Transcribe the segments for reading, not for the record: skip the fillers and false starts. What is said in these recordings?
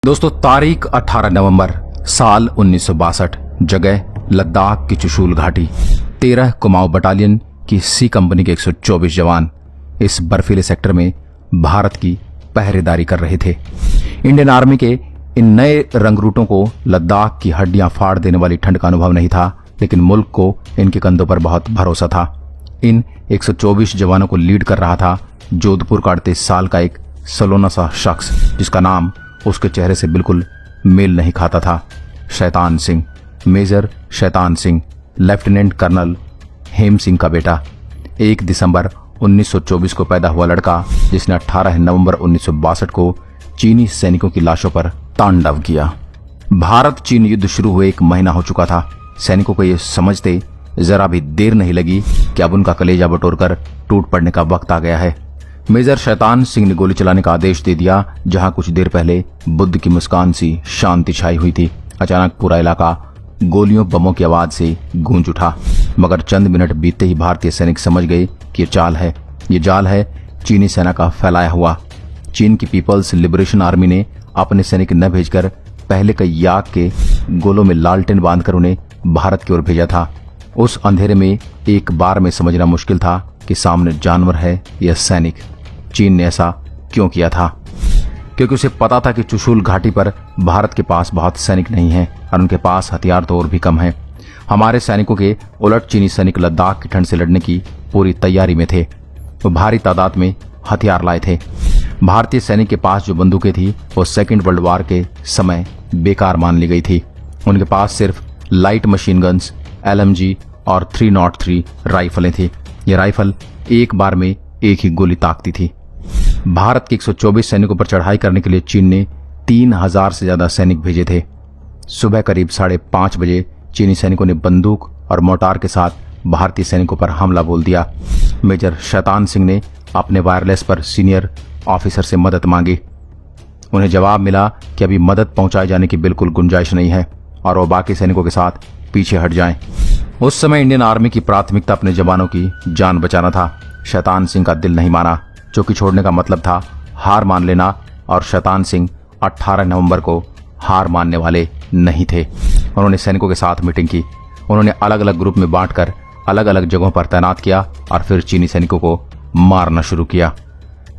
दोस्तों, तारीख 18 नवंबर साल 1962, जगह लद्दाख की चुशूल घाटी। 13 कुमाऊं बटालियन की सी कंपनी के 124 जवान इस बर्फीले सेक्टर में भारत की पहरेदारी कर रहे थे। इंडियन आर्मी के इन नए रंगरूटों को लद्दाख की हड्डियां फाड़ देने वाली ठंड का अनुभव नहीं था, लेकिन मुल्क को इनके कंधों पर बहुत भरोसा था। इन 124 जवानों को लीड कर रहा था जोधपुर का 38 साल का एक सलोना सा शख्स, जिसका नाम उसके चेहरे से बिल्कुल मेल नहीं खाता था। Shaitan Singh, major Shaitan Singh, lieutenant colonel हेम सिंह का बेटा। 1 दिसंबर 1924 को पैदा हुआ लड़का, जिसने 18 नवंबर 1962 को चीनी सैनिकों की लाशों पर तांडव किया। भारत चीन युद्ध शुरू हुए 1 महीना हो चुका था। सैनिकों को यह समझते जरा भी देर नहीं लगी कि अब उनका कलेजा बटोरकर टूट पड़ने का वक्त आ गया है। मेजर शैतान सिंह ने गोली चलाने का आदेश दे दिया। जहां कुछ देर पहले बुद्ध की मुस्कान सी शांति छाई हुई थी, अचानक पूरा इलाका गोलियों बमों की आवाज से गूंज उठा। मगर चंद मिनट बीतते ही भारतीय सैनिक समझ गए कि ये जाल है चीनी सेना का फैलाया हुआ। चीन की पीपल्स लिबरेशन आर्मी ने अपने सैनिक न भेजकर पहले कई याक के गोलों में लालटेन बांधकर उन्हें भारत की ओर भेजा था। उस अंधेरे में एक बार में समझना मुश्किल था कि सामने जानवर है या सैनिक। चीन ने ऐसा क्यों किया था? क्योंकि उसे पता था कि चुशूल घाटी पर भारत के पास बहुत सैनिक नहीं हैं और उनके पास हथियार तो और भी कम हैं। हमारे सैनिकों के उलट चीनी सैनिक लद्दाख की ठंड से लड़ने की पूरी तैयारी में थे। वो भारी तादाद में हथियार लाए थे। भारतीय सैनिक के पास जो बंदूकें थी वो सेकेंड वर्ल्ड वार के समय बेकार मान ली गई थी। उनके पास सिर्फ लाइट मशीन गन्स, LMG और 303 राइफलें थी। ये राइफल एक बार में एक ही गोली ताकती थी। भारत के 124 सैनिकों पर चढ़ाई करने के लिए चीन ने 3000 से ज्यादा सैनिक भेजे थे। सुबह करीब 5:30 बजे चीनी सैनिकों ने बंदूक और मोर्टार के साथ भारतीय सैनिकों पर हमला बोल दिया। मेजर शैतान सिंह ने अपने वायरलेस पर सीनियर ऑफिसर से मदद मांगी। उन्हें जवाब मिला कि अभी मदद पहुंचाए जाने की बिल्कुल गुंजाइश नहीं है और वो बाकी सैनिकों के साथ पीछे हट जाएं। उस समय इंडियन आर्मी की प्राथमिकता अपने जवानों की जान बचाना था। शैतान सिंह का दिल नहीं माना। चौकी छोड़ने का मतलब था हार मान लेना, और शैतान सिंह 18 नवंबर को हार मानने वाले नहीं थे। उन्होंने सैनिकों के साथ मीटिंग की। उन्होंने अलग अलग ग्रुप में बांटकर अलग अलग जगहों पर तैनात किया और फिर चीनी सैनिकों को मारना शुरू किया।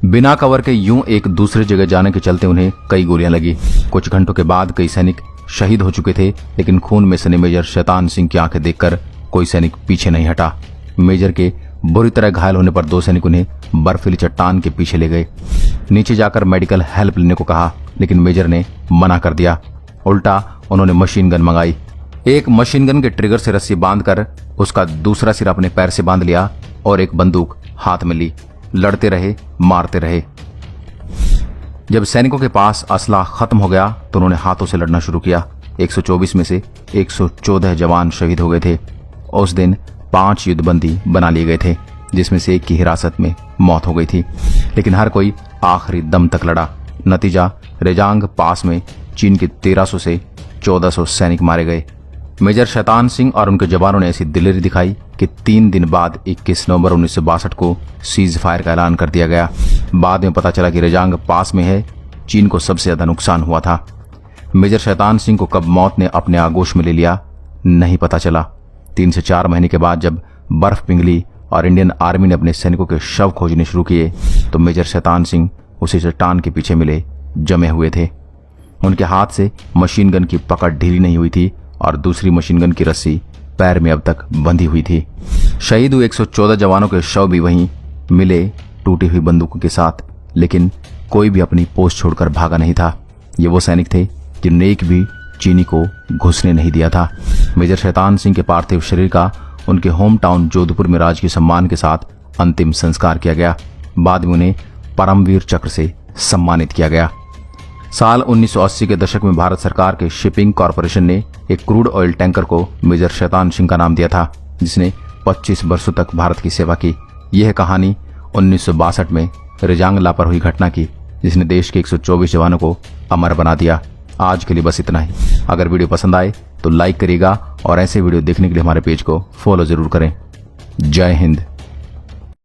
बिना कवर के यूं एक दूसरे जगह जाने के चलते उन्हें कई गोलियां लगी। कुछ घंटों के बाद कई सैनिक शहीद हो चुके थे, लेकिन खून में सने मेजर शैतान सिंह की आंखें देखकर कोई सैनिक पीछे नहीं हटा। मेजर के बुरी तरह घायल होने पर 2 सैनिक उन्हें बर्फीली चट्टान के पीछे ले गए। नीचे जाकर मेडिकल हेल्प लेने को कहा, लेकिन मेजर ने मना कर दिया। उल्टा उन्होंने मशीन गन मंगाई। एक मशीन गन के ट्रिगर से रस्सी बांधकर उसका दूसरा सिरा अपने पैर से बांध लिया और एक बंदूक हाथ में ली। लड़ते रहे, मारते रहे। जब सैनिकों के पास असला खत्म हो गया तो उन्होंने हाथों से लड़ना शुरू किया। 124 में से 114 जवान शहीद हो गए थे। उस दिन 5 युद्धबंदी बना लिए गए थे, जिसमें से एक की हिरासत में मौत हो गई थी, लेकिन हर कोई आखिरी दम तक लड़ा। नतीजा, रेजांग पास में चीन के 1300 से 1400 सैनिक मारे गए। मेजर शैतान सिंह और उनके जवानों ने ऐसी दिलेरी दिखाई कि 3 दिन बाद 21 नवंबर 1962 को सीज फायर का ऐलान कर दिया गया। बाद में पता चला कि रेजांग पास में है। चीन को सबसे ज्यादा नुकसान हुआ था। मेजर शैतान सिंह को कब मौत ने अपने आगोश में ले लिया नहीं पता चला। 3 से 4 महीने के बाद जब बर्फ पिघली और इंडियन आर्मी ने अपने सैनिकों के शव खोजने शुरू किए तो मेजर शैतान सिंह उसी चट्टान के पीछे मिले जमे हुए थे। उनके हाथ से मशीन गन की पकड़ ढीली नहीं हुई थी और दूसरी मशीन गन की रस्सी पैर में अब तक बंधी हुई थी। शहीद हुए 114 जवानों के शव भी वहीं मिले, टूटी हुई बंदूकों के साथ, लेकिन कोई भी अपनी पोस्ट छोड़कर भागा नहीं था। ये वो सैनिक थे जिन्होंने एक भी चीनी को घुसने नहीं दिया था। मेजर शैतान सिंह के पार्थिव शरीर का उनके होम टाउन जोधपुर में राजकीय सम्मान के साथ अंतिम संस्कार किया गया। बाद में उन्हें परमवीर चक्र से सम्मानित किया गया। साल 1980 के दशक में भारत सरकार के शिपिंग कॉरपोरेशन ने एक क्रूड ऑयल टैंकर को मेजर शैतान सिंह का नाम दिया था, जिसने 25 वर्षों तक भारत की सेवा की। यह कहानी 1962 में रेजांग ला पर हुई घटना की, जिसने देश के 124 जवानों को अमर बना दिया। आज के लिए बस इतना ही। अगर वीडियो पसंद आए तो लाइक करिएगा और ऐसे वीडियो देखने के लिए हमारे पेज को फॉलो जरूर करें। जय हिंद।